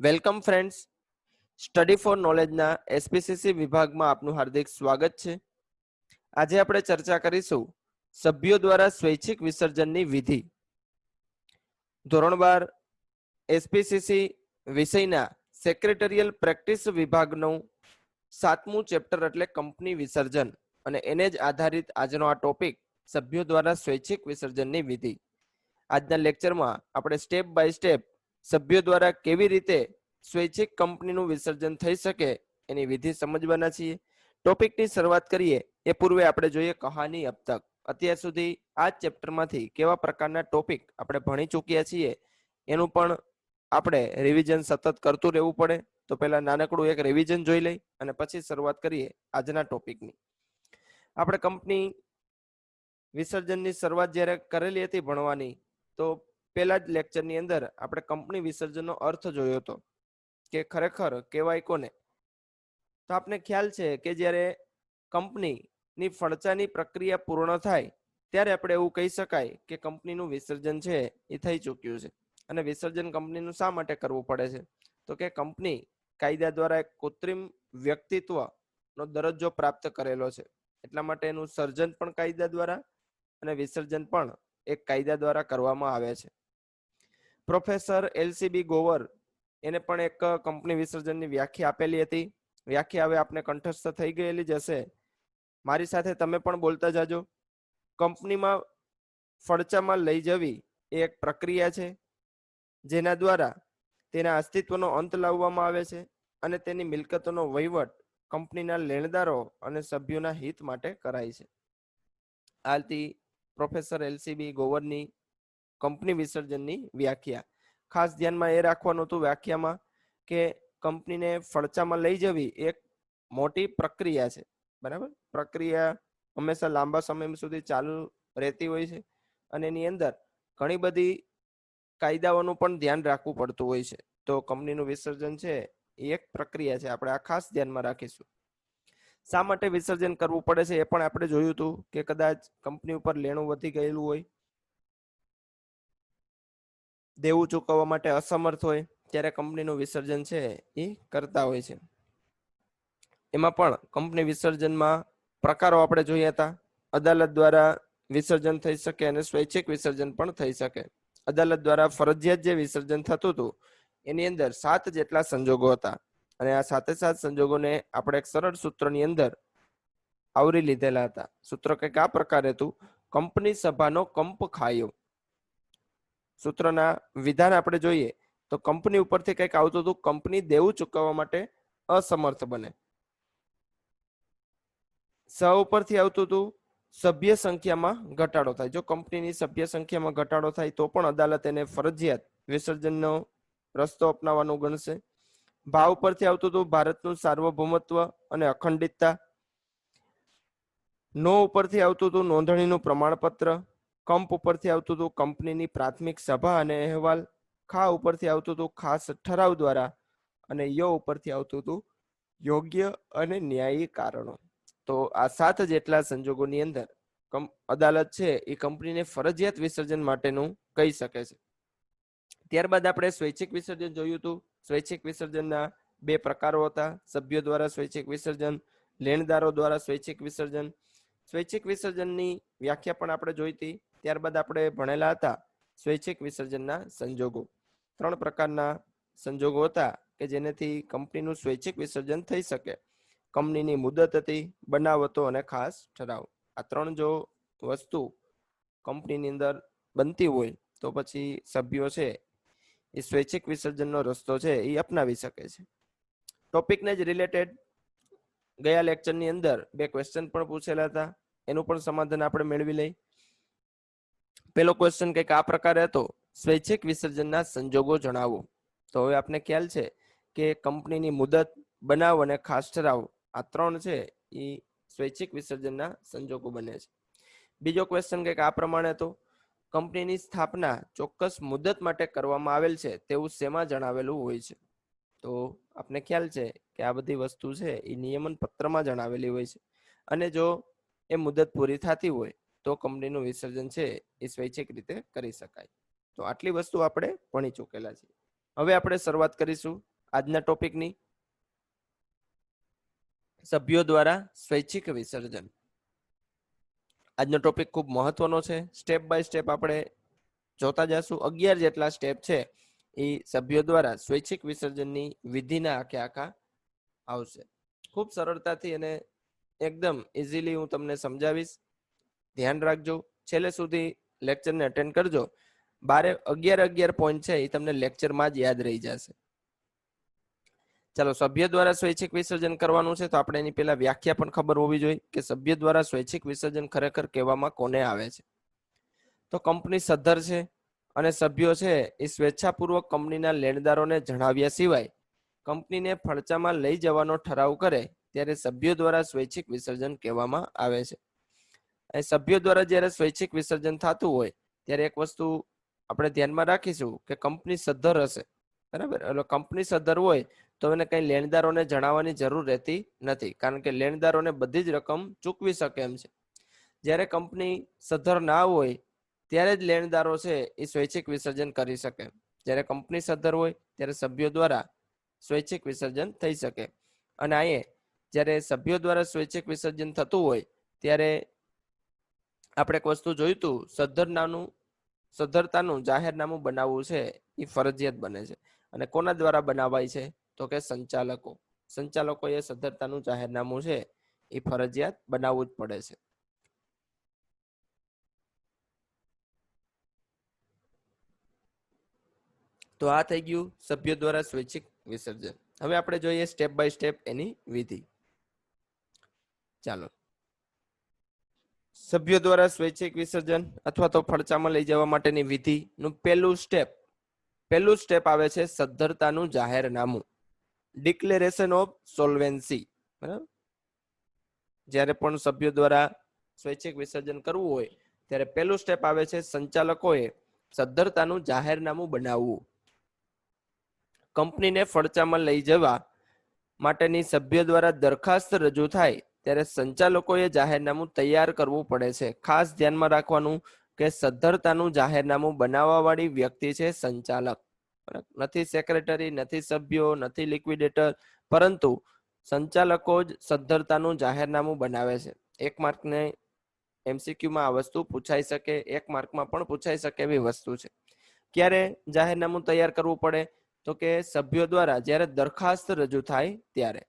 Welcome friends, study for નોલેજના SPCC વિભાગમાં આપનું હાર્દિક સ્વાગત છે. આજે આપણે ચર્ચા કરીશું સભ્યો દ્વારા સ્વૈચ્છિક વિસર્જનની વિધિ. ધોરણ 12 એસપીસીસી વિષયના સેક્રેટરીયલ પ્રેક્ટિસ વિભાગનું 7મું ચેપ્ટર એટલે કંપની વિસર્જન, અને એને જ આધારિત આજનો આ ટોપિક સભ્યો દ્વારા સ્વૈચ્છિક વિસર્જનની વિધિ. આજના લેક્ચરમાં આપણે સ્ટેપ બાય સ્ટેપ સભ્યો દ્વારા કેવી રીતે સ્વૈચ્છિક કંપનીનું વિસર્જન થઈ શકે એની વિધિ સમજવાના છીએ. ટોપિકની શરૂઆત કરીએ એ પૂર્વે આપણે જોઈએ કહાની અબ તક. અત્યાર સુધી આ ચેપ્ટરમાંથી કેવા પ્રકારના ટોપિક આપણે ભણી ચૂક્યા છીએ એનું પણ આપણે રિવિઝન સતત કરતું રહેવું પડે. તો પહેલા નાનકડું એક રિવિઝન જોઈ લઈ અને પછી શરૂઆત કરીએ આજના ટોપિકની. આપણે કંપની વિસર્જનની શરૂઆત જ્યારે કરેલી હતી ભણવાની, તો પહેલા જ લેક્ચરની અંદર આપણે કંપની વિસર્જનનો અર્થ જોયો હતો કે ખરેખર કહેવાય કોને. તો આપને ખ્યાલ છે કે જ્યારે કંપનીની ફડચાની પ્રક્રિયા પૂર્ણ થાય ત્યારે આપણે એવું કહી શકાય કે કંપનીનું વિસર્જન છે એ થઈ ચૂક્યું છે. અને વિસર્જન કંપનીનું શા માટે કરવું પડે છે? તો કે કંપની કાયદા દ્વારા એક કૃત્રિમ વ્યક્તિત્વનો દરજ્જો પ્રાપ્ત કરેલો છે, એટલા માટે એનું સર્જન પણ કાયદા દ્વારા અને વિસર્જન પણ એક કાયદા દ્વારા કરવામાં આવે છે. પ્રોફેસર એલસીબી ગોવર એને પણ એક કંપની વિસર્જનની વ્યાખ્યા આપેલી હતી. વ્યાખ્યા હવે આપને કંઠસ્થ થઈ ગયેલી જ હશે. મારી સાથે તમે પણ બોલતા જાજો. કંપનીમાં ફડચામાં લઈ જવી એ એક પ્રક્રિયા છે જેના દ્વારા તેના અસ્તિત્વનો અંત લાવવામાં આવે છે અને તેની મિલકતોનો વહીવટ કંપનીના લેણદારો અને સભ્યોના હિત માટે કરાય છે. આથી પ્રોફેસર એલસીબી ગોવરની કંપની વિસર્જનની વ્યાખ્યા. ખાસ ધ્યાનમાં એ રાખવાનું હતું વ્યાખ્યામાં કે કંપનીને ફડચામાં લઈ જવી એક મોટી પ્રક્રિયા છે. બરાબર, પ્રક્રિયા હંમેશા લાંબા સમય સુધી ચાલુ રહેતી હોય છે અને એની અંદર ઘણી બધી કાયદાઓનું પણ ધ્યાન રાખવું પડતું હોય છે. તો કંપનીનું વિસર્જન છે એ એક પ્રક્રિયા છે, આપણે આ ખાસ ધ્યાનમાં રાખીશું. શા માટે વિસર્જન કરવું પડે છે એ પણ આપણે જોયું હતું કે કદાચ કંપની ઉપર લેણું વધી ગયેલું હોય, દેવું ચૂકવવા માટે અસમર્થ હોય, ત્યારે કંપનીનું વિસર્જન છે એ કરતા હોય છે. એમાં પણ કંપની વિસર્જનમાં પ્રકારો આપણે જોયા હતા. અદાલત દ્વારા વિસર્જન થઈ શકે અને સ્વૈચ્છિક વિસર્જન પણ થઈ શકે. અદાલત દ્વારા ફરજિયાત જે વિસર્જન થતું હતું એની અંદર 7 જેટલા સંજોગો હતા અને આ 7 સંજોગોને આપણે એક સરળ સૂત્રની અંદર આવરી લીધેલા હતા. સૂત્ર કંઈક આ પ્રકારે હતું: કંપની સભાનો કંપ ખાયો. સૂત્રના વિધાન આપણે જોઈએ તો કંપની ઉપરથી કંઈક આવતું હતું, કંપની દેવું ચૂકવવા માટે અસમર્થ બને. સ ઉપરથી આવતું હતું, સભ્ય સંખ્યામાં ઘટાડો થાય. જો કંપનીની સભ્ય સંખ્યામાં ઘટાડો થાય તો પણ અદાલત એને ફરજિયાત વિસર્જનનો રસ્તો અપનાવવાનું ગણશે. ભાવ ઉપરથી આવતું હતું, ભારતનું સાર્વભૌમત્વ અને અખંડિતતા. નો ઉપરથી આવતું હતું, નોંધણીનું પ્રમાણપત્ર. કંપ ઉપરથી આવતું હતું, કંપનીની પ્રાથમિક સભા અને અહેવાલ. ખા ઉપરથી આવતું હતું, ખાસ ઠરાવ દ્વારા. અને યો ઉપરથી આવતું હતું, યોગ્ય અને ન્યાયી કારણો. તો આ 7 જેટલા સંજોગોની અંદર અદાલત છે એ કંપનીને ફરજિયાત વિસર્જન માટેનું કહી શકે છે. ત્યારબાદ આપણે સ્વૈચ્છિક વિસર્જન જોયું હતું. સ્વૈચ્છિક વિસર્જનના 2 પ્રકારો હતા: સભ્યો દ્વારા સ્વૈચ્છિક વિસર્જન, લેણદારો દ્વારા સ્વૈચ્છિક વિસર્જન. સ્વૈચ્છિક વિસર્જનની વ્યાખ્યા પણ આપણે જોઈ હતી. ત્યારબાદ આપણે ભણેલા હતા સ્વૈચ્છિક વિસર્જનના સંજોગો. 3 પ્રકારના સંજોગો હતા કે જેનેથી કંપનીનું સ્વૈચ્છિક વિસર્જન થઈ શકે. કંપનીની મુદત હતી, બનાવતો અને ખાસ ઠરાવ. આ 3 જો વસ્તુ કંપનીની અંદર બનતી હોય તો પછી સભ્યો છે એ સ્વૈચ્છિક વિસર્જનનો રસ્તો છે એ અપનાવી શકે છે. ટોપિકને જ રિલેટેડ ગયા લેક્ચરની અંદર 2 ક્વેશ્ચન પણ પૂછેલા હતા, એનું પણ સમાધાન આપણે મેળવી લઈ. પહેલો ક્વેશ્ચન કંઈક આ પ્રકારે હતો: સ્વૈચ્છિક વિસર્જનના સંજોગો જણાવો. તો હવે આપને ખ્યાલ છે કે કંપનીની મુદત, બનાવ અને ખાસ ઠરાવ, આ 3 છે એ સ્વૈચ્છિક વિસર્જનના સંજોગો બને છે. બીજો ક્વેશ્ચન કંઈક આ પ્રમાણે હતો: કંપનીની સ્થાપના ચોક્કસ મુદત માટે કરવામાં આવેલ છે તેવું શેમાં જણાવેલું હોય છે? તો આપને ખ્યાલ છે કે આ બધી વસ્તુ છે એ નિયમન પત્રમાં જણાવેલી હોય છે અને જો એ મુદત પૂરી થતી હોય તો કંપનીનું વિસર્જન છે એ સ્વૈચ્છિક રીતે કરી શકાય. તો આટલી વસ્તુ આપણે ભણી ચૂકેલા છીએ. હવે આપણે શરૂઆત કરીશું આજના ટોપિકની સભ્યો દ્વારા સ્વૈચ્છિક વિસર્જન. આજનો ટોપિક ખૂબ મહત્વનો છે. સ્ટેપ બાય સ્ટેપ આપણે જોતા જશું. 11 જેટલા સ્ટેપ છે એ સભ્યો દ્વારા સ્વૈચ્છિક વિસર્જનની વિધિના આખા આવશે. ખૂબ સરળતાથી અને એકદમ ઇઝીલી હું તમને સમજાવીશ. ધ્યાન રાખજો, છેલ્લે સુધી લેક્ચરને અટેન્ડ કરજો. 11 પોઈન્ટ છે એ તમને લેક્ચરમાં જ યાદ રહી જશે. ચાલો, સભ્ય દ્વારા સ્વૈચ્છિક વિસર્જન કરવાનું છે તો આપણે એની પહેલા વ્યાખ્યા પણ ખબર હોવી જોઈએ કે સભ્ય દ્વારા સ્વૈચ્છિક વિસર્જન ખરેખર કહેવામાં કોને આવે છે. તો કંપની સદ્ધર છે અને સભ્યો છે એ સ્વેચ્છાપૂર્વક કંપનીના લેણદારોને જણાવ્યા સિવાય કંપનીને ફડચામાં લઈ જવાનો ઠરાવ કરે ત્યારે સભ્યો દ્વારા સ્વૈચ્છિક વિસર્જન કહેવામાં આવે છે. અને સભ્યો દ્વારા જ્યારે સ્વૈચ્છિક વિસર્જન થતું હોય ત્યારે એક વસ્તુ આપણે ધ્યાનમાં રાખીશું કે કંપની સદ્ધર હશે, બરાબર. એટલે કંપની સદ્ધર હોય તો એને કંઈ લેણદારોને જણાવવાની જરૂર રહેતી નથી, કારણ કે લેણદારોને બધી જ રકમ ચૂકવી શકે એમ છે. જ્યારે કંપની સદ્ધર ના હોય ત્યારે જ લેણદારો છે એ સ્વૈચ્છિક વિસર્જન કરી શકે. જ્યારે કંપની સદ્ધર હોય ત્યારે સભ્યો દ્વારા સ્વૈચ્છિક વિસર્જન થઈ શકે. અને અહીંયા જ્યારે સભ્યો દ્વારા સ્વૈચ્છિક વિસર્જન થતું હોય ત્યારે આપણે એક વસ્તુ જોયું હતું, સદ્ધરતાનું જાહેરનામું બનાવવું છે એ ફરજિયાત બને છે. અને કોના દ્વારા બનાવાય છે તો કે સંચાલકોએ સદ્ધરતાનું જાહેરનામું છે એ ફરજિયાત બનાવવું જ પડે છે. તો આ થઈ ગયું સભ્યો દ્વારા સ્વૈચ્છિક વિસર્જન. હવે આપણે જોઈએ સ્ટેપ બાય સ્ટેપ એની વિધિ. ચાલો, સભ્યો દ્વારા સ્વૈચ્છિક વિસર્જન અથવા તો ફડચામાં લઈ જવા માટેની વિધિનું પહેલું સ્ટેપ આવે છે સદ્ધરતાનું જાહેરનામું, ડિક્લેરેશન ઓફ સોલ્વેન્સી. બરાબર. જ્યારે પણ સભ્યો દ્વારા સ્વૈચ્છિક વિસર્જન કરવું હોય ત્યારે પહેલું સ્ટેપ આવે છે સંચાલકોએ સદ્ધરતાનું જાહેરનામું બનાવવું. કંપનીને ફડચામાં લઈ જવા માટેની સભ્ય દ્વારા દરખાસ્ત રજૂ થાય ત્યારે સંચાલકોએ જાહેરનામું તૈયાર કરવું પડે છે. ખાસ ધ્યાનમાં રાખવાનું કે સદ્ધરતાનું જાહેરનામું બનાવવાવાળી વ્યક્તિ છે સંચાલક, નથી સેક્રેટરી, નથી સભ્યો, નથી લિક્વિડેટર, પરંતુ સંચાલકો જ સદ્ધરતાનું જાહેરનામું બનાવે છે. 1 માર્કને MCQમાં આ વસ્તુ પૂછાઈ શકે, 1 માર્કમાં પણ પૂછાઈ શકે એવી વસ્તુ છે. ક્યારે જાહેરનામું તૈયાર કરવું પડે તો કે સભ્યો દ્વારા જ્યારે દરખાસ્ત રજૂ થાય ત્યારે.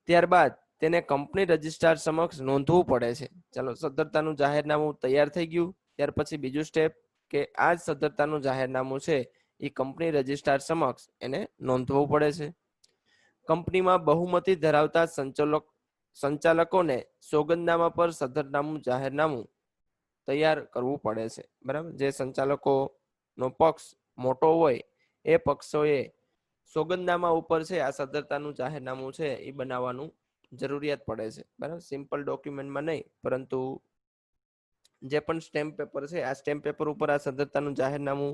ત્યારબાદ તેને કંપની રજિસ્ટ્રાર સમક્ષ નોંધવું પડે છે. ચાલો, સદ્ધરતાનું જાહેરનામું તૈયાર થઈ ગયું. ત્યાર પછી બીજું સ્ટેપ કે આ જ સદ્ધરતાનું જાહેરનામું છે એ કંપની રજિસ્ટ્રાર સમક્ષ એને નોંધવું પડે છે. કંપનીમાં બહુમતી ધરાવતા સંચાલકોને સોગંદનામા પર સદ્ધરતાનું જાહેરનામું તૈયાર કરવું પડે છે. બરાબર. જે સંચાલકોનો પક્ષ મોટો હોય એ પક્ષોએ સોગંદનામા ઉપર છે આ સદ્ધરતાનું જાહેરનામું છે એ બનાવવાનું જરૂરિયાત પડે છે. બરાબર. સિમ્પલ ડોક્યુમેન્ટમાં નહીં, પરંતુ જે પણ સ્ટેમ્પ પેપર છે આ સ્ટેમ્પ પેપર ઉપર આ સદ્ધરતાનું જાહેરનામું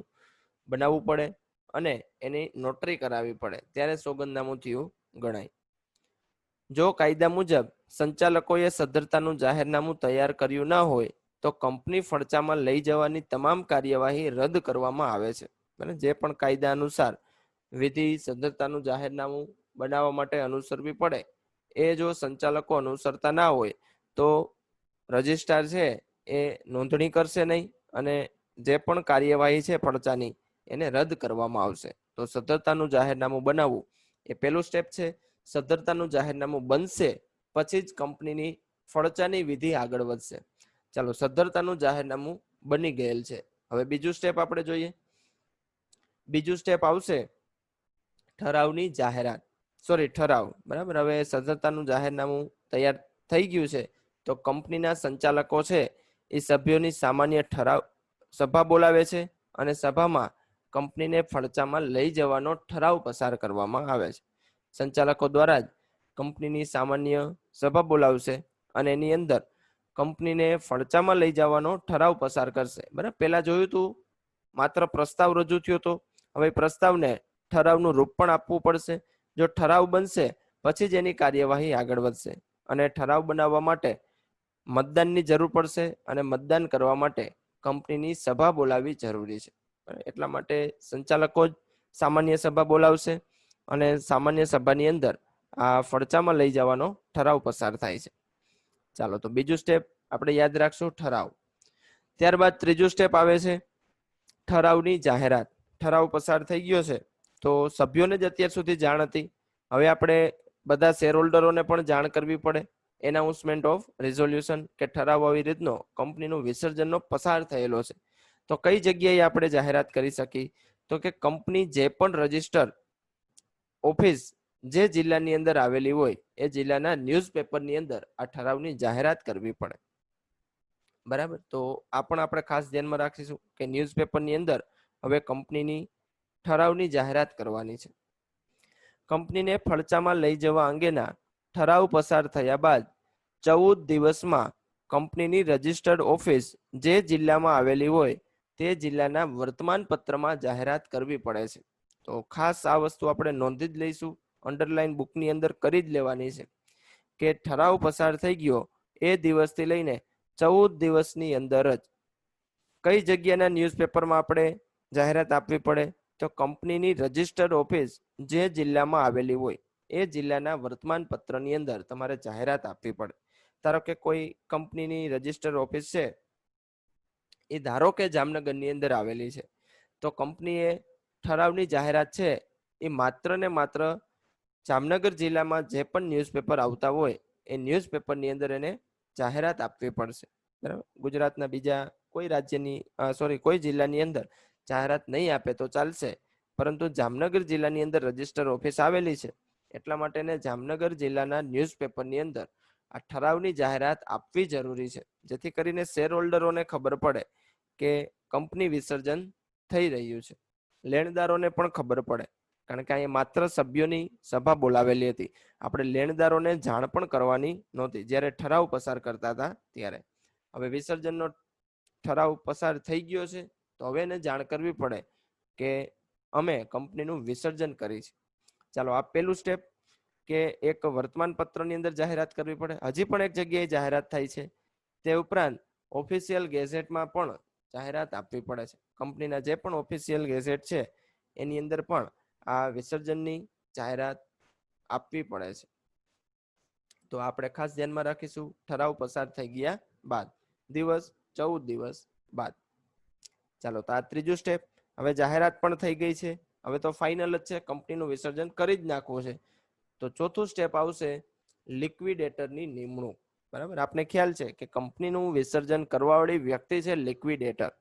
બનાવવું પડે અને એની નોટરી કરાવવી પડે, ત્યારે સોગંદનામું થયું ગણાય. જો કાયદા મુજબ સંચાલકોએ સદ્ધરતાનું જાહેરનામું તૈયાર કર્યું ન હોય તો કંપની ફડચામાં લઈ જવાની તમામ કાર્યવાહી રદ કરવામાં આવે છે. જે પણ કાયદા અનુસાર વિધિ સદ્ધરતાનું જાહેરનામું બનાવવા માટે અનુસરવી પડે એ જો સંચાલકો અનુસરતા ના હોય તો રજિસ્ટ્રાર છે એ નોંધણી કરશે નહીં અને જે પણ કાર્યવાહી છે ફડચાની એને રદ કરવામાં આવશે. તો સદ્ધરતાનું જાહેરનામું બનાવવું એ પહેલું સ્ટેપ છે. સદ્ધરતાનું જાહેરનામું બનશે પછી જ કંપનીની ફડચાની વિધિ આગળ વધશે. ચાલો, સદ્ધરતાનું જાહેરનામું બની ગયેલ છે. હવે બીજું સ્ટેપ આપણે જોઈએ. બીજું સ્ટેપ આવશે ઠરાવની જાહેરાત. ઠરાવ. બરાબર. હવે સદ્ધરતાનું જાહેરનામું તૈયાર થઈ ગયું છે તો કંપનીના સંચાલકો છે એ સભ્યોની સામાન્ય ઠરાવ સભા બોલાવે છે અને સભામાં કંપનીને ફડચામાં લઈ જવાનો ઠરાવ પસાર કરવામાં આવે છે. સંચાલકો દ્વારા જ કંપનીની સામાન્ય સભા બોલાવશે અને એની અંદર કંપનીને ફડચામાં લઈ જવાનો ઠરાવ પસાર કરશે. બરાબર. પહેલા જોયું હતું માત્ર પ્રસ્તાવ રજૂ થયો હતો, હવે પ્રસ્તાવને ઠરાવનું રૂપ પણ આપવું પડશે. જો ઠરાવ બનશે પછી જ એની કાર્યવાહી આગળ વધશે અને ઠરાવ બનાવવા માટે મતદાનની જરૂર પડશે અને મતદાન કરવા માટે કંપનીની સભા બોલાવવી જરૂરી છે. એટલા માટે સંચાલકો જ સામાન્ય સભા બોલાવશે અને સામાન્ય સભાની અંદર આ ફડચામાં લઈ જવાનો ઠરાવ પસાર થાય છે. ચાલો તો બીજું સ્ટેપ આપણે યાદ રાખશું, ઠરાવ. ત્યારબાદ ત્રીજું સ્ટેપ આવે છે ઠરાવની જાહેરાત. ઠરાવ પસાર થઈ ગયો છે તો સભ્યોને જ અત્યાર સુધી જાણ હતી. હવે આપણે બધા શેર હોલ્ડરોને પણ જાણ કરવી પડે. એનાઉન્સમેન્ટ ઓફ રિઝોલ્યુશન, કે ઠરાવ આવી રીતનો કંપનીનું વિસર્જનનો પસાર થયેલો છે. તો કઈ જગ્યાએ આપણે જાહેરાત કરી શકીએ? તો કે કંપની જે પણ રજિસ્ટર ઓફિસ જે જિલ્લાની અંદર આવેલી હોય એ જિલ્લાના ન્યૂઝપેપરની અંદર આ ઠરાવની જાહેરાત કરવી પડે. બરાબર, તો આ પણ આપણે ખાસ ધ્યાનમાં રાખીશું કે ન્યૂઝપેપરની અંદર હવે કંપનીની ઠરાવની જાહેરાત કરવાની છે. કંપનીને ફડચામાં લઈ જવા અંગેના ઠરાવ પસાર થયા બાદ 14 દિવસમાં કંપનીની રજિસ્ટર્ડ ઓફિસ જે જિલ્લામાં આવેલી હોય તે જિલ્લાના વર્તમાન પત્રમાં જાહેરાત કરવી પડે છે. તો ખાસ આ વસ્તુ આપણે નોંધી જ લઈશું, અંડરલાઈન બુકની અંદર કરી જ લેવાની છે કે ઠરાવ પસાર થઈ ગયો એ દિવસથી લઈને 14 દિવસની અંદર જ કઈ જગ્યાના ન્યૂઝપેપરમાં આપણે જાહેરાત આપવી પડે? તો કંપનીની રજિસ્ટર્ડ ઓફિસ જે જિલ્લામાં આવેલી હોય એ જિલ્લાના વર્તમાન પત્રની અંદર તમારે જાહેરાત આપવી પડે. ધારો કે કોઈ કંપનીની રજિસ્ટર્ડ ઓફિસ છે એ ધારો કે જામનગરની અંદર આવેલી છે, તો કંપનીએ ઠરાવની જાહેરાત છે એ માત્ર ને માત્ર જામનગર જિલ્લામાં જે પણ ન્યૂઝપેપર આવતા હોય એ ન્યૂઝપેપરની અંદર એને જાહેરાત આપવી પડશે. બરાબર, ગુજરાતના બીજા કોઈ રાજ્યની કોઈ જિલ્લાની અંદર જાહેરાત નહીં આપે તો ચાલશે, પરંતુ જામનગર જિલ્લાની અંદર રજિસ્ટર ઓફિસ આવેલી છે એટલા માટે એને જામનગર જિલ્લાના ન્યૂઝપેપરની અંદર આ ઠરાવની જાહેરાત આપવી જરૂરી છે, જેથી કરીને શેર હોલ્ડરોને ખબર પડે કે કંપની વિસર્જન થઈ રહ્યું છે. લેણદારોને પણ ખબર પડે, કારણ કે અહીંયા માત્ર સભ્યોની સભા બોલાવેલી હતી. આપણે લેણદારોને જાણ પણ કરવાની નહોતી જ્યારે ઠરાવ પસાર કરતા હતા ત્યારે. હવે વિસર્જનનો ઠરાવ પસાર થઈ ગયો છે તો હવે એને જાણ કરવી પડે કે અમે કંપનીનું વિસર્જન કરી છે. ચાલો, આ પહેલું સ્ટેપ કે એક વર્તમાન પત્રની અંદર જાહેરાત કરવી પડે. હજી પણ એક જગ્યાએ જાહેરાત થાય છે, તે ઉપરાંત ઓફિશિયલ ગેઝેટમાં પણ જાહેરાત આપવી પડે છે. કંપનીના જે પણ ઓફિશિયલ ગેઝેટ છે એની અંદર પણ આ વિસર્જનની જાહેરાત આપવી પડે છે. તો આપણે ખાસ ધ્યાનમાં રાખીશું ઠરાવ પસાર થઈ ગયા બાદ 14 દિવસ બાદ. ચાલો, તો આ ત્રીજું સ્ટેપ. હવે જાહેરાત પણ થઈ ગઈ છે, હવે તો ફાઇનલ જ છે, કંપનીનું વિસર્જન કરી જ નાખવું છે. તો ચોથું સ્ટેપ આવશે લિક્વિડેટરની નિમણૂક. બરાબર, આપને ખ્યાલ છે કે કંપનીનું વિસર્જન કરવાવાળી વ્યક્તિ છે લિક્વિડેટર.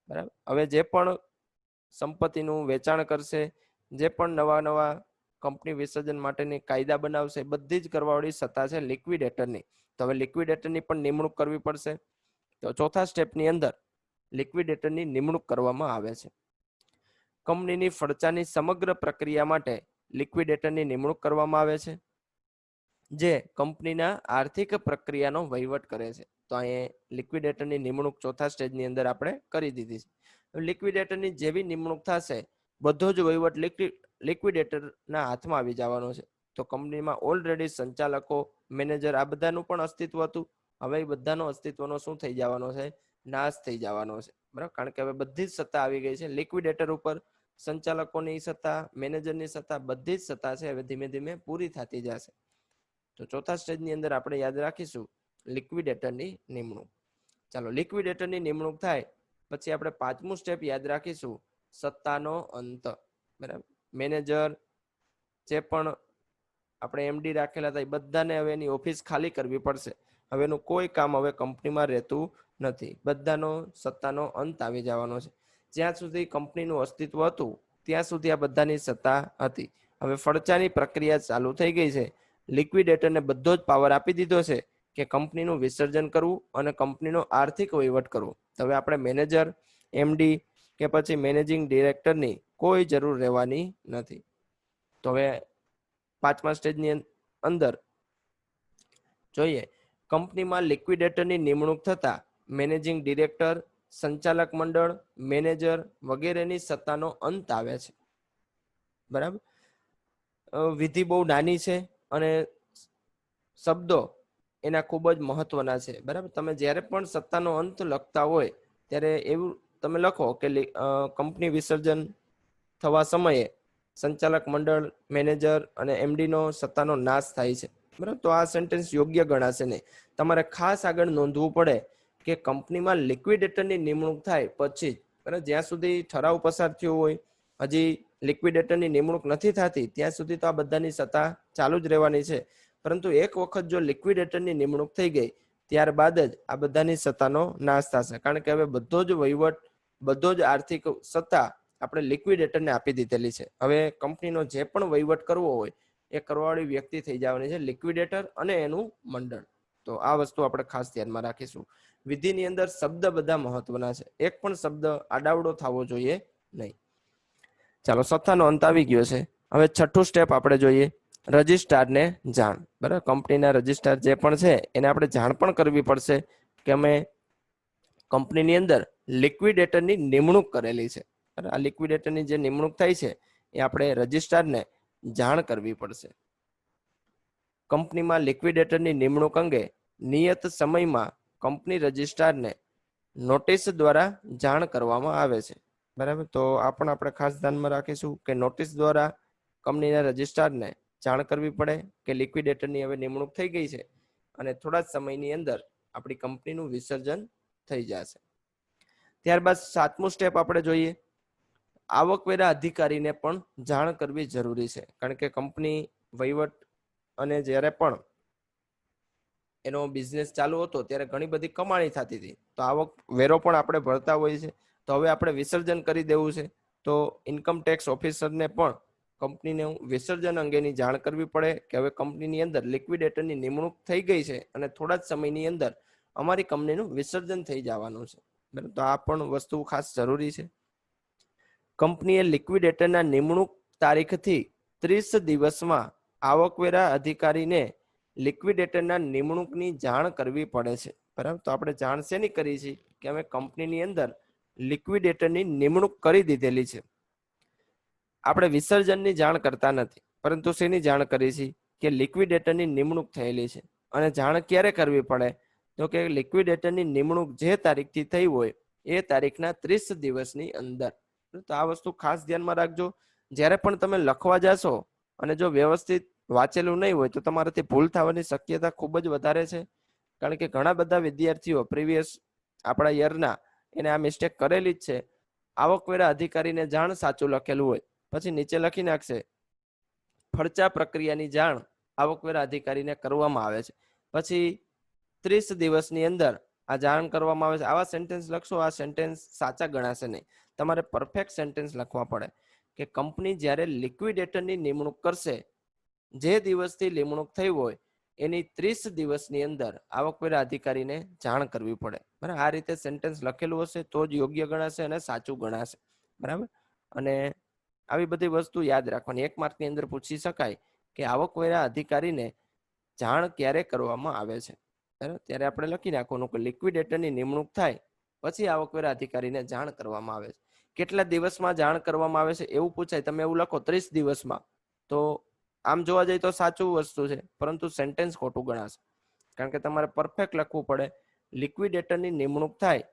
બરાબર, હવે જે પણ સંપત્તિનું વેચાણ કરશે, જે પણ નવા કંપની વિસર્જન માટેની કાયદા બનાવશે, બધી જ કરવાવાળી સત્તા છે લિક્વિડેટરની. તો હવે લિક્વિડેટરની પણ નિમણૂક કરવી પડશે. તો ચોથા સ્ટેપની અંદર લિક્વિડેટરની નિમણૂક કરવામાં આવે છે. કંપનીની ફડચાની સમગ્ર પ્રક્રિયા માટે લિક્વિડેટરની નિમણૂક કરવામાં આવે છે, જે કંપનીના આર્થિક પ્રક્રિયાનો વહીવટ કરે છે. તો અહીંયા લિક્વિડેટરની નિમણૂક ચોથા સ્ટેજની અંદર આપણે કરી દીધી છે. લિક્વિડેટરની જેવી નિમણૂક થશે બધો જ વહીવટ લિક્વિડેટરના હાથમાં આવી જવાનો છે. તો કંપનીમાં ઓલરેડી સંચાલકો, મેનેજર આ બધાનું પણ અસ્તિત્વ હતું. હવે એ બધાનો અસ્તિત્વનો શું થઈ જવાનો છે? નાશ થઈ જવાનો છે. બરાબર, કારણ કે હવે બધી જ સત્તા આવી ગઈ છે લિક્વિડેટર ઉપર. સંચાલકોની સત્તા, મેનેજરની સત્તા, બધી જ સત્તા છે હવે ધીમે ધીમે પૂરી થતી જશે. તો ચોથા સ્ટેજની અંદર આપણે યાદ રાખીશું લિક્વિડેટરની નિમણૂક. ચાલો, લિક્વિડેટરની નિમણૂક થાય પછી આપણે પાંચમું સ્ટેપ યાદ રાખીશું સત્તાનો અંત. બરાબર, મેનેજર જે પણ આપણે એમડી રાખેલા હતા એ બધાને હવે એની ઓફિસ ખાલી કરવી પડશે. હવે એનું કોઈ કામ હવે કંપનીમાં રહેતું નથી. બધાનો સત્તાનો અંત આવી જવાનો છે. જ્યાં સુધી કંપનીનું અસ્તિત્વ હતું ત્યાં સુધી આ બધાની સત્તા હતી. હવે ફડચાની પ્રક્રિયા ચાલુ થઈ ગઈ છે. લિક્વિડેટરને બધો જ પાવર આપી દીધો છે કે કંપનીનું વિસર્જન કરવું અને કંપનીનો આર્થિક વહીવટ કરવો. હવે આપણે મેનેજર, એમડી કે પછી મેનેજિંગ ડિરેક્ટરની કોઈ જરૂર રહેવાની નથી. તો હવે પાંચમા સ્ટેજની અંદર જોઈએ, કંપનીમાં લિક્વિડેટરની નિમણૂક થતા મેનેજિંગ ડિરેક્ટર, સંચાલક મંડળ, મેનેજર વગેરેની સત્તાનો અંત આવે છે. બરાબર, વિધિ બહુ નાની છે અને શબ્દો એના ખૂબ જ મહત્વના છે. બરાબર, તમે જ્યારે પણ સત્તાનો અંત લખતા હોય ત્યારે એવું તમે લખો કે કંપની વિસર્જન થવા સમયે સંચાલક મંડળ, મેનેજર અને એમડીનો સત્તાનો નાશ થાય છે. બરાબર, તો આ સેન્ટેન્સ યોગ્ય ગણાશે નહીં. તમારે ખાસ આગળ નોંધવું પડે કે કંપનીમાં લિક્વિડેટરની નિમણૂક થાય પછી જ, બરાબર, જ્યાં સુધી ઠરાવ પસાર થયો હોય, હજી લિક્વિડેટરની નિમણૂક નથી થતી ત્યાં સુધી તો આ બધાની સત્તા ચાલુ જ રહેવાની છે. પરંતુ એક વખત જો લિક્વિડેટરની નિમણૂક થઈ ગઈ ત્યારબાદ જ આ બધાની સત્તાનો નાશ થશે. કારણ કે હવે બધો જ વહીવટ, બધો જ આર્થિક સત્તા આપણે લિક્વિડેટરને આપી દીધેલી છે. હવે કંપનીનો જે પણ વહીવટ કરવો હોય એ કરવાવાળી વ્યક્તિ થઈ જવાની છે લિક્વિડેટર અને એનું મંડળ. તો આ વસ્તુ આપણે ખાસ ધ્યાનમાં રાખીશું. વિધિની અંદર શબ્દ બધા મહત્વના છે. એક પણ શબ્દ આડાવડો થવો જોઈએ નહીં. ચાલો, સત્તાનો અંત આવી ગયો છે. હવે છઠ્ઠું સ્ટેપ આપણે જોઈએ, રજિસ્ટ્રારને જાણ. બરાબર, કંપનીના રજિસ્ટ્રાર જે પણ છે એને આપણે જાણ પણ કરવી પડશે કે અમે કંપનીની અંદર લિક્વિડેટરની નિમણૂક કરેલી છે. આ લિક્વિડેટરની જે નિમણૂક થઈ છે એ આપણે રજિસ્ટ્રારને જાણ કરવી પડશે. કંપનીમાં લિક્વિડેટરની નિમણૂક અંગે નિયત સમયમાં કંપની રજિસ્ટ્રારને નોટિસ દ્વારા જાણ કરવામાં આવે છે. બરાબર, તો આ પણ આપણે ખાસ ધ્યાનમાં રાખીશું કે નોટિસ દ્વારા કંપનીના રજિસ્ટ્રારને જાણ કરવી પડે કે લિક્વિડેટરની હવે નિમણૂક થઈ ગઈ છે અને થોડા જ સમયની અંદર આપણી કંપનીનું વિસર્જન થઈ જશે. ત્યારબાદ સાતમું સ્ટેપ આપણે જોઈએ, આવકવેરા અધિકારીને પણ જાણ કરવી જરૂરી છે. કારણ કે કંપની વહીવટ અને જ્યારે પણ એનો બિઝનેસ ચાલુ હતો ત્યારે ઘણી બધી કમાણી થતી હતી, તો આવક વેરો પણ આપણે ભરતા હોઈએ છીએ. તો હવે આપણે વિસર્જન કરી દેવું છે, તો ઇન્કમ ટેક્સ ઓફિસરને પણ કંપનીને વિસર્જન અંગેની જાણ કરવી પડે કે હવે કંપનીની અંદર લિક્વિડેટરની નિમણૂક થઈ ગઈ છે અને થોડા જ સમયની અંદર અમારી કંપનીનું વિસર્જન થઈ જવાનું છે. બરાબર, તો આ પણ વસ્તુ ખાસ જરૂરી છે. કંપનીએ લિક્વિડેટરના નિમણૂક તારીખથી 30 દિવસમાં આવકવેરા અધિકારીને લિક્વિડેટરના નિમણૂકની જાણ કરવી પડે છે. બરાબર, તો આપણે જાણ શેની કરી છે કે અમે કંપનીની અંદર લિક્વિડેટરની નિમણૂક કરી દીધેલી છે. આપણે વિસર્જનની જાણ કરતા નથી, પરંતુ શેની જાણ કરી છે કે લિક્વિડેટરની નિમણૂક થયેલી છે. અને જાણ ક્યારે કરવી પડે તો કે લિક્વિડેટરની નિમણૂક જે તારીખથી થઈ હોય એ તારીખના 30 દિવસની અંદર. તો આ વસ્તુ ખાસ ધ્યાનમાં રાખજો. જ્યારે પણ તમે લખવા જશો અને જો વ્યવસ્થિત વાંચેલું નહીં હોય તો તમારાથી ભૂલ થવાની શક્યતા ખૂબ જ વધારે છે. કારણ કે ઘણા બધા વિદ્યાર્થીઓ પ્રીવિયસ આપણા યરના એને આ મિસ્ટેક કરેલી જ છે. આવકવેરા અધિકારીને જાણ સાચું લખેલું હોય, પછી નીચે લખી નાખશે ખર્ચા પ્રક્રિયાની જાણ આવકવેરા અધિકારીને કરવામાં આવે છે, પછી 30 દિવસની અંદર આ જાણ કરવામાં આવે છે. આવા સેન્ટેન્સ લખશો, આ સેન્ટેન્સ સાચા ગણાશે નહીં. તમારે પરફેક્ટ સેન્ટેન્સ લખવા પડે કે કંપની જ્યારે લિક્વિડેટરની નિમણૂક કરશે, જે દિવસથી નિમણૂક થઈ હોય એની 30 દિવસની અંદર આવકવેરા અધિકારીને જાણ કરવી પડે. બરાબર, આ રીતે સેન્ટેન્સ લખેલું હશે તો જ યોગ્ય ગણાશે અને સાચું ગણાશે. બરાબર, અને આવી બધી વસ્તુ યાદ રાખવાની. 1 માર્કની અંદર પૂછી શકાય કે આવકવેરા અધિકારીને જાણ ક્યારે કરવામાં આવે છે. બરાબર, ત્યારે આપણે લખી નાખવાનું કે લિક્વિડેટરની નિમણૂક થાય પછી આવકવેરા અધિકારીને જાણ કરવામાં આવે છે. કેટલા દિવસમાં જાણ કરવામાં આવે છે એવું પૂછાય, તમે એવું લખો 30 દિવસમાં, તો આમ જોવા જઈએ તો સાચું વસ્તુ છે, પરંતુ સેન્ટેન્સ ખોટું ગણાશે. કારણ કે તમારે પરફેક્ટ લખવું પડે, લિક્વિડેટરની નિમણૂક થાય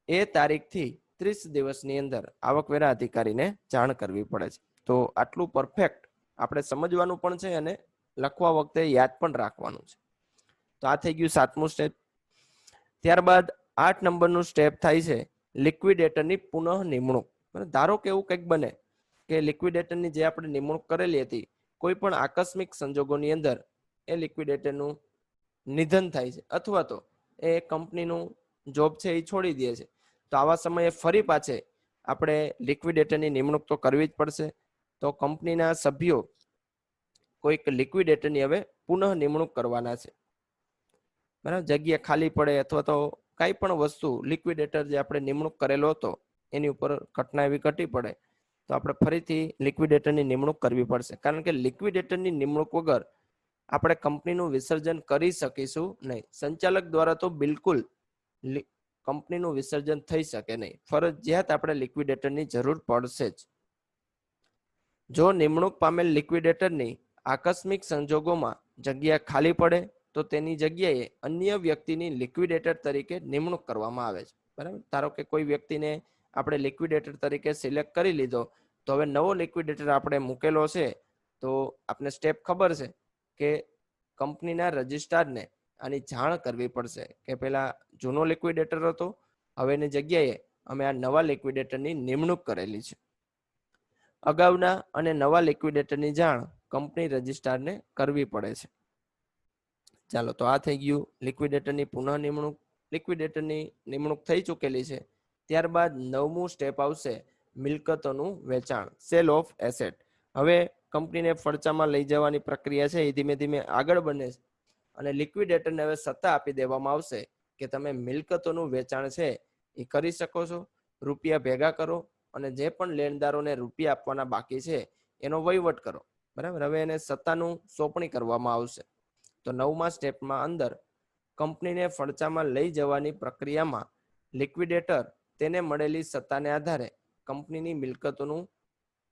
એ તારીખથી 30 દિવસની અંદર આવકવેરા અધિકારીને જાણ કરવી પડે છે. તો આટલું પરફેક્ટ આપણે સમજવાનું પણ છે અને લખવા વખતે યાદ પણ રાખવાનું છે. તો આ થઈ ગયું 7મું સ્ટેપ. ત્યારબાદ 8 નંબરનું સ્ટેપ થાય છે લિક્વિડેટરની પુનઃ નિમણૂક. ધારો કે એવું કંઈક બને કે લિક્વિડેટરની જે આપણે નિમણૂક કરેલી હતી, કોઈ પણ આકસ્મિક સંજોગોની અંદર એ લિક્વિડેટરનું નિધન થાય છે અથવા તો એ કંપનીનું જોબ છે એ છોડી દે છે. તો આવા સમયે ફરી પાછે આપણે લિક્વિડેટરની નિમણૂક તો કરવી જ પડશે. તો કંપનીના સભ્યો કોઈક લિક્વિડેટરની હવે પુનઃ નિમણૂક કરવાના છે. બરાબર, જગ્યા ખાલી પડે અથવા તો કાંઈ પણ વસ્તુ લિક્વિડેટર જે આપણે નિમણૂક કરેલો હતો એની ઉપર ઘટના એવી ઘટી પડે તો આપણે ફરીથી લિક્વિડેટરની નિમણૂક કરવી પડશે. કારણ કે લિક્વિડેટરની નિમણૂક વગર આપણે કંપનીનું વિસર્જન કરી શકીશું નહીં. સંચાલક દ્વારા તો બિલકુલ કંપનીનું વિસર્જન થઈ શકે નહીં. ફરજિયાત આપણે લિક્વિડેટરની જરૂર પડશે જ. જો નિમણૂક પામેલ લિક્વિડેટરની આકસ્મિક સંજોગોમાં જગ્યા ખાલી પડે તો તેની જગ્યાએ અન્ય વ્યક્તિની લિક્વિડેટર તરીકે નિમણૂક કરવામાં આવે છે. બરાબર, ધારો કે કોઈ વ્યક્તિને આપણે લિક્વિડેટર તરીકે સિલેક્ટ કરી લીધો, તો હવે નવો લિક્વિડેટર આપણે મૂકેલો છે, તો આપણે સ્ટેપ ખબર છે કે કંપનીના રજિસ્ટ્રારને આની જાણ કરવી પડશે કે પેલા જૂનો લિક્વિડેટર હતો, હવેની જગ્યાએ અમે આ નવા લિક્વિડેટરની નિમણૂક કરેલી છે. અગાઉના અને નવા લિક્વિડેટરની જાણ કંપની રજિસ્ટ્રારને કરવી પડે છે. ચાલો, તો આ થઈ ગયું લિક્વિડેટરની પુનઃ નિમણૂક. લિક્વિડેટરની નિમણૂક થઈ ચૂકેલી છે. ત્યારબાદ 9મું સ્ટેપ આવશે, મિલકતોનું વેચાણ, સેલ ઓફ એસેટ. હવે કંપનીને ફડચામાં લઈ જવાની પ્રક્રિયા છે એ ધીમે ધીમે આગળ બને છે અને લિક્વિડેટરને હવે સત્તા આપી દેવામાં આવશે કે તમે મિલકતોનું વેચાણ છે એ કરી શકો છો, રૂપિયા ભેગા કરો અને જે પણ લેણદારોને રૂપિયા આપવાના બાકી છે એનો વહીવટ કરો. બરાબર, હવે એને સત્તાનું સોંપણી કરવામાં આવશે. તો 9મા સ્ટેપમાં અંદર કંપનીને ફડચામાં લઈ જવાની પ્રક્રિયામાં લિક્વિડેટર તેને મળેલી સત્તાને આધારે કંપનીની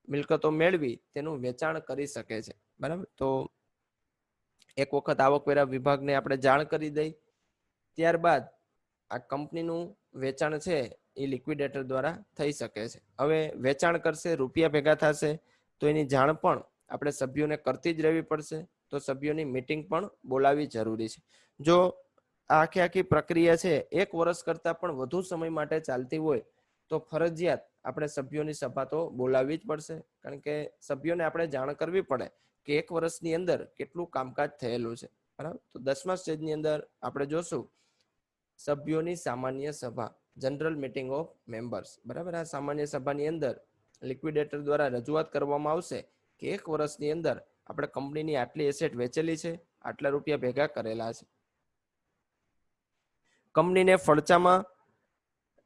મિલકતો મેળવી તેનું વેચાણ કરી શકે છે. બરાબર, તો એક વખત આવકવેરા વિભાગને આપણે જાણ કરી દઈ, ત્યારબાદ આ કંપનીનું વેચાણ છે એ લિક્વિડેટર દ્વારા થઈ શકે છે. હવે વેચાણ કરશે, રૂપિયા ભેગા થશે, તો એની જાણ પણ આપણે સભ્યોને કરતી જ રહેવી પડશે. તો સભ્યોની મીટિંગ પણ બોલાવવી જરૂરી છે. જો આખી પ્રક્રિયા છે 1 વર્ષ કરતા પણ વધુ સમય માટે ચાલતી હોય તો ફરજિયાત આપણે સભ્યોની સભા તો બોલાવવી જ પડશે, કારણ કે સભ્યોને આપણે જાણ કરવી પડે કે 1 વર્ષની અંદર કેટલું કામકાજ થયેલું છે. બરાબર, તો 10મા સ્ટેજની અંદર આપણે જોશું સભ્યોની સામાન્ય સભા, જનરલ મીટિંગ ઓફ મેમ્બર્સ. બરાબર, આ સામાન્ય સભાની અંદર લિક્વિડેટર દ્વારા રજૂઆત કરવામાં આવશે કે 1 વર્ષની અંદર આપણે કંપનીની આટલી એસેટ વેચેલી છે, આટલા રૂપિયા ભેગા કરેલા છે. કંપનીને ફડચામાં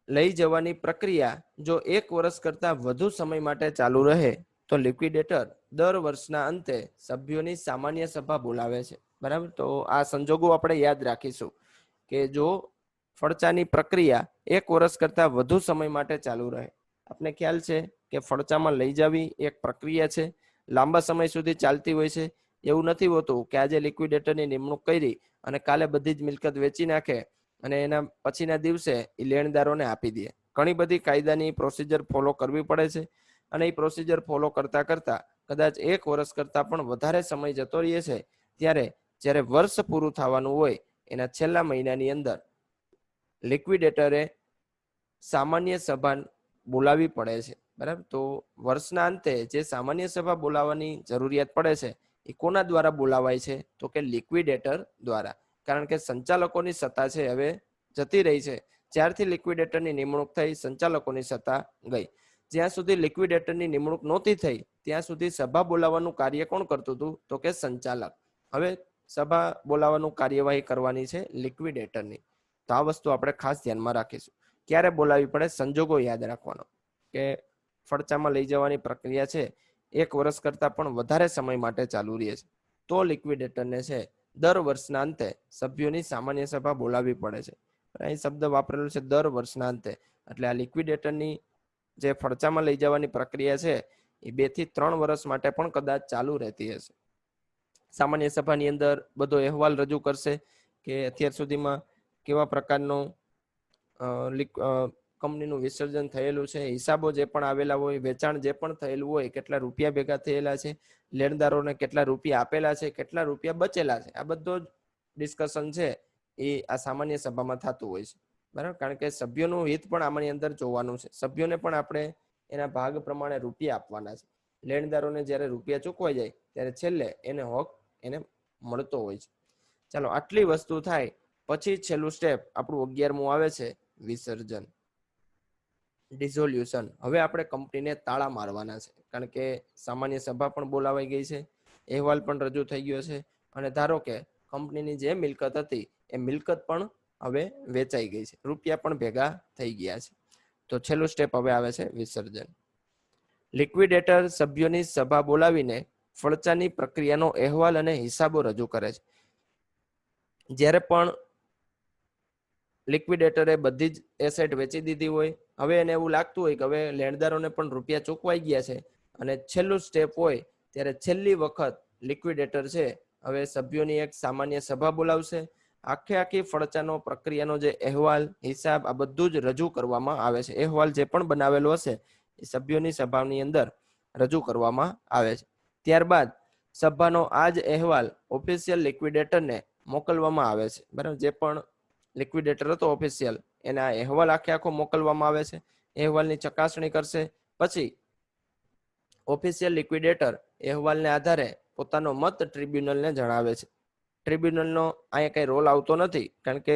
લઈ જવાની પ્રક્રિયા જો 1 વર્ષ કરતા વધુ સમય માટે ચાલુ રહે તો લિક્વિડેટર દર વર્ષના અંતે સભ્યોની સામાન્ય સભા બોલાવે છે. બરાબર, તો આ સંજોગો આપણે યાદ રાખીશું કે જો ફડચાની પ્રક્રિયા 1 વર્ષ કરતા વધુ સમય માટે ચાલુ રહે. આપને ખ્યાલ છે કે ફડચામાં લઈ જવી એક પ્રક્રિયા છે, લાંબા સમય સુધી ચાલતી હોય છે. એવું નથી હોતું કે આજે લિક્વિડેટરની નિમણૂક કરી અને કાલે બધી જ મિલકત વેચી નાખે અને એના પછીના દિવસે એ લેણદારોને આપી દે. ઘણી બધી કાયદાની પ્રોસિજર ફોલો કરવી પડે છે અને એ પ્રોસિજર ફોલો કરતા કરતા કદાચ 1 વર્ષ કરતા પણ વધારે સમય જતો રહે છે. જ્યારે વર્ષ પૂરું થવાનું હોય એના છેલ્લા મહિનાની અંદર લિક્વિડેટરે સામાન્ય સભા બોલાવવી પડે છે. બરાબર, તો વર્ષના અંતે જે સામાન્ય સભા બોલાવવાની જરૂરિયાત પડે છે એ કોના દ્વારા બોલાવાય છે? તો કે લિક્વિડેટર દ્વારા. કારણ કે સંચાલકોની સત્તા છે હવે જતી રહી છે. જ્યારથી લિક્વિડેટરની નિમણૂક થઈ, સંચાલકોની સત્તા ગઈ. જ્યાં સુધી લિક્વિડેટરની નિમણૂક નહોતી થઈ ત્યાં સુધી સભા બોલાવવાનું કાર્ય કોણ કરતું હતું? તો કે સંચાલક. હવે સભા બોલાવવાનું કાર્યવાહી કરવાની છે લિક્વિડેટરની. તો આ વસ્તુ આપણે ખાસ ધ્યાનમાં રાખીશું. ક્યારે બોલાવવી પડે? સંજોગો યાદ રાખવાનો કે ફડચામાં લઈ જવાની પ્રક્રિયા છે 1 વર્ષ કરતા પણ વધારે સમય માટે ચાલુ રહે છે તો લિક્વિડેટરને છે દર વર્ષના અંતે સભ્યોની સામાન્ય સભા બોલાવવી પડે છે. અહીં શબ્દ વાપરેલો છે દર વર્ષના અંતે, એટલે આ લિક્વિડેટરની જે ફડચામાં લઈ જવાની પ્રક્રિયા છે એ 2 થી 3 વર્ષ માટે પણ કદાચ ચાલુ રહેતી હશે. સામાન્ય સભાની અંદર બધો અહેવાલ રજૂ કરશે કે અત્યાર સુધીમાં કેવા પ્રકારનું કંપનીનું વિસર્જન થયેલું છે, હિસાબો જે પણ આવેલા હોય, વેચાણ જે પણ થયેલું હોય, કેટલા રૂપિયા ભેગા થયેલા છે, લેણદારોને કેટલા રૂપિયા આપેલા છે, કેટલા રૂપિયા બચેલા છે, આ બધો જ ડિસ્કશન છે એ આ સામાન્ય સભામાં થતું હોય છે. બરાબર, કારણ કે સભ્યોનું હિત પણ આમાંની અંદર જોવાનું છે. સભ્યોને પણ આપણે એના ભાગ પ્રમાણે રૂપિયા આપવાના છે. લેણદારોને જ્યારે રૂપિયા ચૂકવાઈ જાય ત્યારે છેલ્લે એને હક એને મળતો હોય છે. ચાલો, આટલી વસ્તુ થાય પછી છેલ્લું સ્ટેપ આપણું 11મું આવે છે, વિસર્જન, ડિઝોલ્યુશન. હવે આપણે કંપનીને તાળા મારવાના છે, કારણ કે સામાન્ય સભા પણ બોલાવાઈ ગઈ છે, અહેવાલ પણ રજૂ થઈ ગયો છે અને ધારો કે કંપનીની જે મિલકત હતી એ મિલકત પણ હવે વેચાઈ ગઈ છે, રૂપિયા પણ ભેગા થઈ ગયા છે. તો છેલ્લું સ્ટેપ હવે આવે છે વિસર્જન. લિક્વિડેટર સભ્યોની સભા બોલાવીને ફડચાની પ્રક્રિયાનો અહેવાલ અને હિસાબો રજૂ કરે છે. જ્યારે પણ લિક્વિડેટરે બધી જ એસેટ વેચી દીધી હોય, હવે એને એવું લાગતું હોય કે હવે લેણદારોને પણ રૂપિયા ચૂકવાઈ ગયા છે અને છેલ્લું સ્ટેપ હોય ત્યારે છેલ્લી વખત લિક્વિડેટર છે હવે સભ્યોની એક સામાન્ય સભા બોલાવશે. આખી ફડચાનો પ્રક્રિયાનો જે અહેવાલ, હિસાબ, આ બધું જ રજૂ કરવામાં આવે છે. અહેવાલ જે પણ બનાવેલો હશે એ સભ્યોની સભાની અંદર રજૂ કરવામાં આવે છે. ત્યારબાદ સભાનો આ જ અહેવાલ ઓફિશિયલ લિક્વિડેટરને મોકલવામાં આવે છે. બરાબર, જે પણ લિક્વિડેટર હતો ઓફિશિયલ, એને આ અહેવાલ આખો મોકલવામાં આવે છે. અહેવાલની ચકાસણી કરશે. પછી ઓફિશિયલ લિક્વિડેટર અહેવાલને આધારે પોતાનો મત ટ્રિબ્યુનલને જણાવે છે. ટ્રિબ્યુનલનો અહીંયા કઈ રોલ આવતો નથી, કારણ કે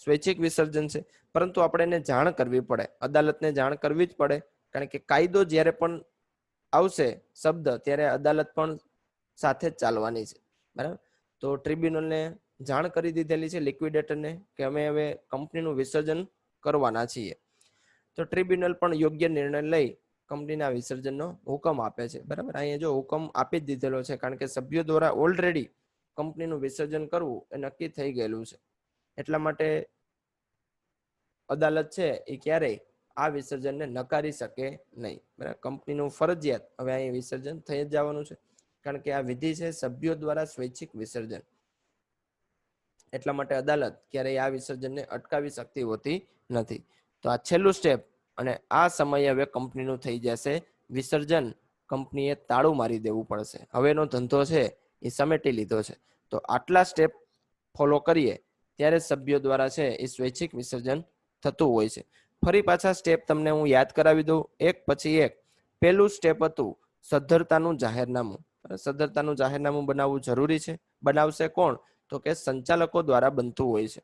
સ્વૈચ્છિક વિસર્જન છે, પરંતુ આપણે એને જાણ કરવી પડે, અદાલતને જાણ કરવી જ પડે, કારણ કે કાયદો જ્યારે પણ આવશે શબ્દ, ત્યારે અદાલત પણ સાથે જ ચાલવાની છે. બરાબર, તો ટ્રિબ્યુનલને જાણ કરી દીધેલી છે લિક્વિડેટરને કે અમે હવે કંપનીનું વિસર્જન કરવાના છીએ. તો ટ્રિબ્યુનલ પણ યોગ્ય નિર્ણય લઈ કંપનીના વિસર્જનનો હુકમ આપે છે. બરાબર, અહીંયા જો હુકમ આપી જ દીધેલો છે, કારણ કે સભ્યો દ્વારા ઓલરેડી કંપનીનું વિસર્જન કરવું એ નક્કી થઈ ગયેલું છે. એટલા માટે અદાલત છે એ ક્યારેય આ વિસર્જનને નકારી શકે નહીં. બરાબર, કંપનીનું ફરજિયાત હવે અહીં વિસર્જન થઈ જ જવાનું છે, કારણ કે આ વિધિ છે સભ્યો દ્વારા સ્વૈચ્છિક વિસર્જન. એટલા માટે અદાલત ક્યારેય આ વિસર્જનને અટકાવી શકતી હોતી નથી. તો આ છેલ્લું સ્ટેપ, અને આ સમયે હવે કંપનીનું થઈ જશે વિસર્જન. કંપનીએ તાળું મારી દેવું પડશે. હવેનો ધંધો છે એ સમેટી લીધો છે. તો આટલા સ્ટેપ ફોલો કરીએ ત્યારે સભ્યો દ્વારા છે એ સ્વૈચ્છિક વિસર્જન થતું હોય છે. ફરી પાછા સ્ટેપ તમને હું યાદ કરાવી દઉં, એક પછી એક. પહેલું સ્ટેપ હતું સદ્ધરતાનું જાહેરનામું. સદ્ધરતાનું જાહેરનામું બનાવવું જરૂરી છે. બનાવશે કોણ? તો કે સંચાલકો દ્વારા બનતું હોય છે.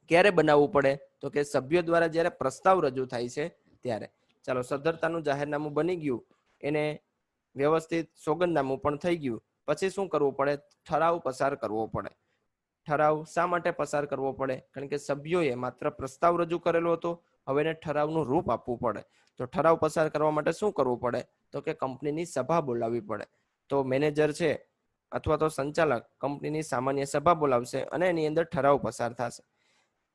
ક્યારે બનાવવું પડે? તો કે સભ્યો દ્વારા જ્યારે પ્રસ્તાવ રજૂ થાય છે ત્યારે. ચાલો, સદ્ધરતાનું જાહેરનામું બની ગયું, એને વ્યવસ્થિત સોગંદનામું પણ થઈ ગયું. પછી શું કરવું પડે? ઠરાવ પસાર કરવો પડે. ઠરાવ શા માટે પસાર કરવો પડે? કારણ કે સભ્યોએ માત્ર પ્રસ્તાવ રજૂ કરેલો હતો, હવે એને ઠરાવનું રૂપ આપવું પડે. તો ઠરાવ પસાર કરવા માટે શું કરવું પડે? તો કે કંપનીની સભા બોલાવવી પડે. તો મેનેજર છે અથવા તો સંચાલક કંપનીની સામાન્ય સભા બોલાવશે અને એની અંદર ઠરાવ પસાર થશે.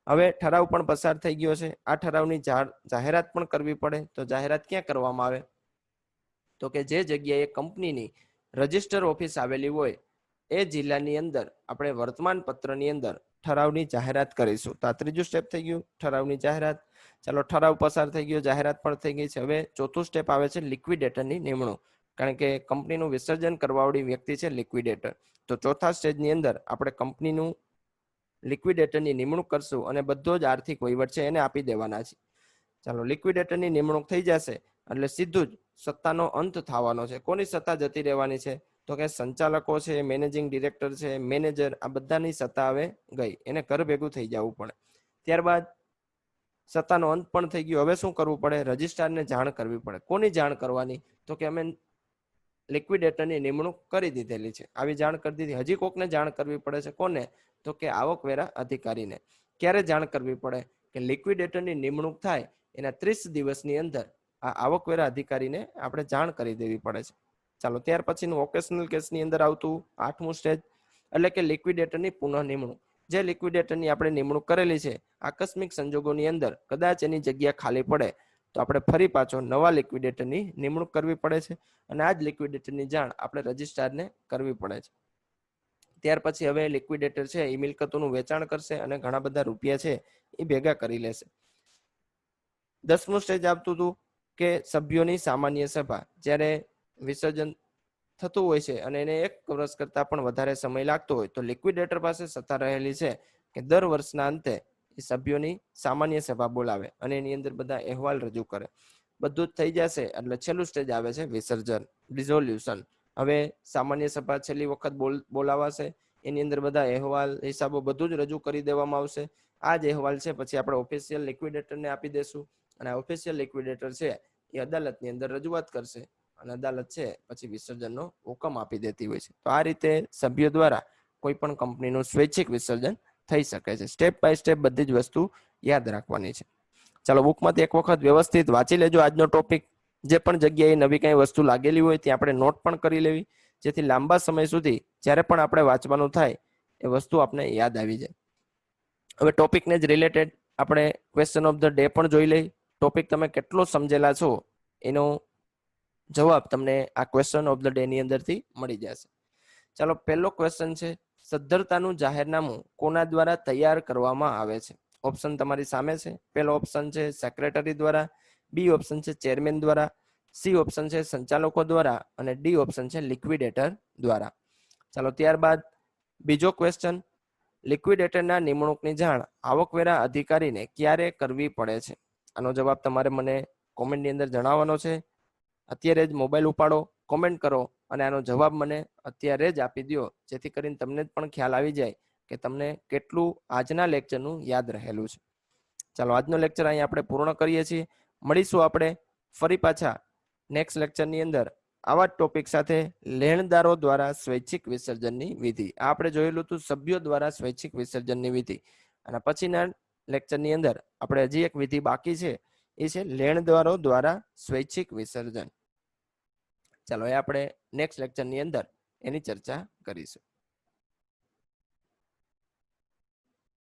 હવે ઠરાવ પણ પસાર થઈ ગયો છે. આ ઠરાવની જાહેરાત પણ કરવી પડે. તો જાહેરાત ક્યાં કરવામાં આવે? તો કે જે જગ્યાએ કંપનીની રજિસ્ટર ઓફિસ આવેલી હોય એ જિલ્લાની અંદર આપણે વર્તમાન પત્રની અંદર ઠરાવની જાહેરાત કરીશું. તો આ ત્રીજું સ્ટેપ થઈ ગયું, ઠરાવની જાહેરાત. ચાલો, ઠરાવ પસાર થઈ ગયો, જાહેરાત પણ થઈ ગઈ છે. હવે ચોથું સ્ટેપ આવે છે લિક્વિડેટરની નિમણૂક, કારણ કે કંપનીનું વિસર્જન કરવાવાળી વ્યક્તિ છે લિક્વિડેટર. તો ચોથા સ્ટેજની અંદર આપણે કંપનીનું લિક્વિડેટરની નિમણૂક કરશું અને બધો જ આર્થિક વહીવટ છે એને આપી દેવાના છે. ચાલો, લિક્વિડેટરની નિમણૂક થઈ જશે એટલે સીધું જ સત્તાનો અંત થવાનો છે. કોની સત્તા જતી રહેવાની છે? તો કે સંચાલકો છે, મેનેજિંગ ડિરેક્ટર છે, મેનેજર, આ બધાની સત્તા હવે ગઈ, એને ઘર ભેગું થઈ જવું પડે. ત્યારબાદ સત્તાનો અંત પણ થઈ ગયો. હવે શું કરવું પડે? રજિસ્ટ્રારને જાણ કરવી પડે. કોની જાણ કરવાની? તો કે અમે લિક્વિડેટરની નિમણૂક કરી દીધેલી છે, આવી જાણ કરી દીધી. હજી કોકને જાણ કરવી પડે છે. કોને? તો કે આવકવેરા અધિકારીને. ક્યારે જાણ કરવી પડે? કે લિક્વિડેટરની નિમણૂક થાય એના 30 દિવસની અંદર આ આવકવેરા અધિકારીને આપણે જાણ કરી દેવી પડે છે. ચાલો, ત્યાર પછીનું ઓકેશનલ કેસની અંદર આવતું 8મું સ્ટેજ, એટલે કે લિક્વિડેટરની પુનઃ નિમણૂક. જે લિક્વિડેટરની આપણે નિમણૂક કરેલી છે, આકસ્મિક સંજોગોની અંદર કદાચ એની જગ્યા ખાલી પડે તો આપણે ફરી પાછો નવા લિક્વિડેટરની નિમણૂક કરવી પડે છે, અને આ જ લિક્વિડેટરની જાણ આપણે રજિસ્ટ્રારને કરવી પડે છે. ત્યાર પછી હવે લિક્વિડેટર છે એ મિલકતોનું વેચાણ કરશે અને ઘણા બધા રૂપિયા છે એ ભેગા કરી લેશે. 10મું સ્ટેજ આવતું હતું કે સભ્યોની સામાન્ય સભા. જ્યારે વિસર્જન થતું હોય છે અને એને 1 વર્ષ કરતા પણ વધારે સમય લાગતો હોય તો લિક્વિડેટર પાસે સત્તા રહેલી છે કે દર વર્ષના અંતે એ સભ્યોની સામાન્ય સભા બોલાવે અને એની અંદર બધા અહેવાલ રજૂ કરે. બધું જ થઈ જશે એટલે છેલ્લું સ્ટેજ આવે છે વિસર્જન, ડિઝોલ્યુશન. હવે સામાન્ય સભા છેલ્લી વખત બોલાવાશે, એની અંદર બધા અહેવાલ, હિસાબો બધું જ રજૂ કરી દેવામાં આવશે. આ જ અહેવાલ છે પછી આપણે ઓફિશિયલ લિક્વિડેટરને આપી દેશું, અને આ ઓફિશિયલ લિક્વિડેટર છે એ અદાલતની અંદર રજૂઆત કરશે અને અદાલત છે પછી વિસર્જનનો હુકમ આપી દેતી હોય છે. તો આ રીતે સભ્યો દ્વારા કોઈ પણ કંપનીનું સ્વૈચ્છિક વિસર્જન થઈ શકે છે. સ્ટેપ બાય સ્ટેપ બધી જ વસ્તુ યાદ રાખવાની છે. ચાલો, બુકમાંથી એક વખત વ્યવસ્થિત વાંચી લેજો આજનો ટોપિક. જે પણ જગ્યાએ નવી કઈ વસ્તુ લાગેલી હોય ત્યાં આપણે નોટ પણ કરી લેવી, જેથી લાંબા સમય સુધી જ્યારે પણ આપણે વાંચવાનું થાય એ વસ્તુ આપણે યાદ આવી જાય. હવે ટોપિકને જ રિલેટેડ આપણે ક્વેશ્ચન ઓફ ધ ડે પણ જોઈ લઈ. ટોપિક તમે કેટલો સમજેલા છો એનો જવાબ તમને આ ક્વેશ્ચન ઓફ ધ ડે ની અંદરથી મળી જશે. ચાલો, પહેલો ક્વેશ્ચન છે, સદ્ધરતાનું જાહેરનામું કોના દ્વારા તૈયાર કરવામાં આવે છે? ઓપ્શન તમારી સામે છે. પહેલો ઓપ્શન છે સેક્રેટરી દ્વારા, બી ઓપ્શન છે ચેરમેન દ્વારા, સી ઓપ્શન છે સંચાલકો દ્વારા અને ડી ઓપ્શન છે લિક્વિડેટર દ્વારા. ચાલો ત્યારબાદ બીજો ક્વેશ્ચન, લિક્વિડેટરના નિમણૂકની જાણ આવકવેરા અધિકારીને ક્યારે કરવી પડે છે? આનો જવાબ તમારે મને કોમેન્ટની અંદર જણાવવાનો છે. અત્યારે જ મોબાઈલ ઉપાડો, કોમેન્ટ કરો અને આનો જવાબ મને અત્યારે જ આપી દો, જેથી કરીને તમને પણ ખ્યાલ આવી જાય કે તમને કેટલું આજના લેક્ચરનું યાદ રહેલું છે. ચાલો આજનો લેક્ચર અહીં આપણે પૂર્ણ કરીએ છીએ. મળીશું આપણે ફરી પાછા નેક્સ્ટ લેક્ચરની અંદર આવા જ ટોપિક સાથે, લેણદારો દ્વારા સ્વૈચ્છિક વિસર્જનની વિધિ. આ આપણે જોયેલું હતું સભ્યો દ્વારા સ્વૈચ્છિક વિસર્જનની વિધિ. અને પછીના લેક્ચરની અંદર આપણે હજી એક વિધિ બાકી છે, એ છે લેણદારો દ્વારા સ્વૈચ્છિક વિસર્જન. ચાલો એ આપણે નેક્સ્ટ લેક્ચરની અંદર એની ચર્ચા કરીશું.